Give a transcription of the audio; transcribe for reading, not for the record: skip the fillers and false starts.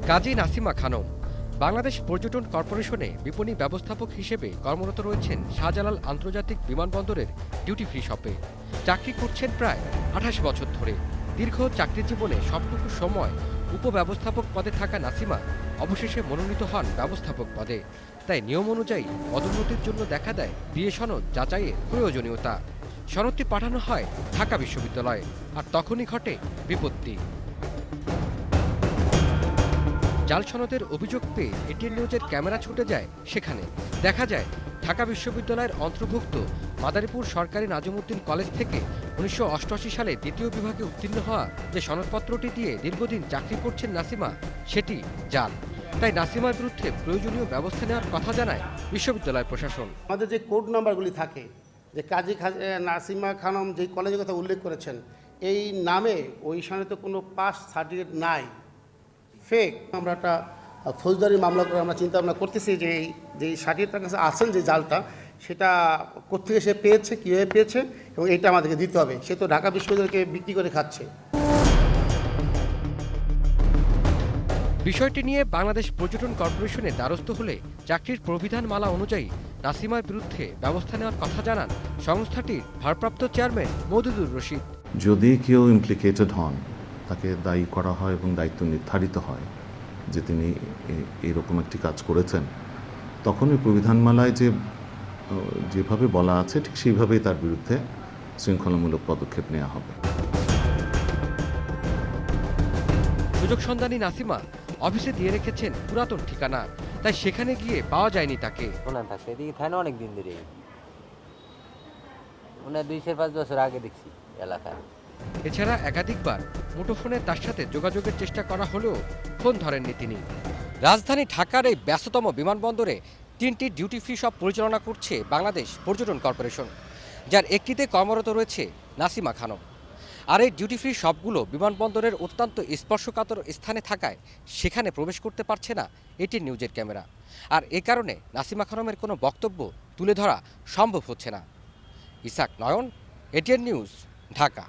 কাজী নাসিমা খানম বাংলাদেশ পর্যটন কর্পোরেশনে বিপণী ব্যবস্থাপক হিসেবে কর্মরত রয়েছেন শাহজালাল আন্তর্জাতিক বিমানবন্দরের ডিউটি ফ্রি শপে। চাকরি করছেন প্রায় ২৮ বছর ধরে। দীর্ঘ চাকরি জীবনে সবটুকু সময় উপব্যবস্থাপক পদে থাকা নাসিমা অবশেষে মনোনীত হন ব্যবস্থাপক পদে। তাই নিয়ম অনুযায়ী পদোন্নতির জন্য দেখা দেয় বিএ সনদ যাচাইয়ের প্রয়োজনীয়তা। সনদটি পাঠানো হয় ঢাকা বিশ্ববিদ্যালয়ে, আর তখনই ঘটে বিপত্তি। জাল সনদের অভিযোগ পেয়ে এটিএন নিউজের ক্যামেরা ছুটে যায় সেখানে। দেখা যায় ঢাকা বিশ্ববিদ্যালয়ের অন্তর্ভুক্ত মাদারীপুর সরকারি নাজমুদ্দিন কলেজ থেকে ১৯৮৮ সালে দ্বিতীয় বিভাগে উত্তীর্ণ হওয়া যে সনদপত্রটি দিয়ে দীর্ঘদিন চাকরি করছেন নাসিমা, সেটি জাল। তাই নাসিমার বিরুদ্ধে প্রয়োজনীয় ব্যবস্থা নেওয়ার কথা জানায় বিশ্ববিদ্যালয় প্রশাসন। আমাদের যে কোড নাম্বারগুলি থাকে, যে কাজী নাসিমা খানম যে কলেজের কথা উল্লেখ করেছেন, এই নামে ওই সনদে কোনো পাস সার্টিফিকেট নাই, ফেক। আমরা একটা ফৌজদারি মামলা করে আমরা চিন্তা ভাবনা করতেছি যে যে সার্টিফিকেট কাছে আছেন যে জালটা, সেটা কোত্থেকে সে পেয়েছে, কীভাবে পেয়েছে, এবং এইটা আমাদেরকে দিতে হবে। সে তো ঢাকা বিশ্ববিদ্যালয়কে বিক্রি করে খাচ্ছে। বিষয়টি নিয়ে বাংলাদেশ পর্যটন কর্পোরেশনের দ্বারস্থ হলে চাকরির প্রবিধানমালা অনুযায়ী নাসিমার বিরুদ্ধে ব্যবস্থা নেওয়ার কথা জানান সংস্থাটির ভারপ্রাপ্ত চেয়ারম্যান মওদুদুর রশিদ। যদি কেউ ইমপ্লিকেটেড হন, তাকে দায়ী করা হয় এবং দায়িত্ব নির্ধারিত হয় যে তিনি এরকম একটি কাজ করেছেন, তখন ওই প্রবিধানমালায় যেভাবে বলা আছে ঠিক সেইভাবেই তার বিরুদ্ধে শৃঙ্খলামূলক পদক্ষেপ নেওয়া হবে। সুযোগ সন্ধানী নাসিমা অফিসে দিয়ে রেখেছেন পুরাতন ঠিকানা, তাই সেখানে গিয়ে পাওয়া যায়নি তাকে। ওনার থাকছে এদিকে থানা অনেক দিন ধরে, ওনার ২-৫ বছর আগে দেখছি এলাকায়। এছাড়া একাধিকবার মুঠোফোনে তার সাথে যোগাযোগের চেষ্টা করা হলেও ফোন ধরেননি তিনি। রাজধানী ঢাকার এই ব্যস্ততম বিমানবন্দরে ৩টি ডিউটি ফ্রি শপ পরিচালনা করছে বাংলাদেশ পর্যটন কর্পোরেশন, যার একটিতে কর্মরত রয়েছে নাসিমা খানম। আর এই ডিউটি ফ্রি শপগুলো বিমানবন্দরের অত্যন্ত স্পর্শকাতর স্থানে থাকায় সেখানে প্রবেশ করতে পারছে না এটিএন নিউজের ক্যামেরা। আর এ কারণে নাসিমা খানমের কোনো বক্তব্য তুলে ধরা সম্ভব হচ্ছে না। ইসাক নয়ন, এটিএন নিউজ, ঢাকা।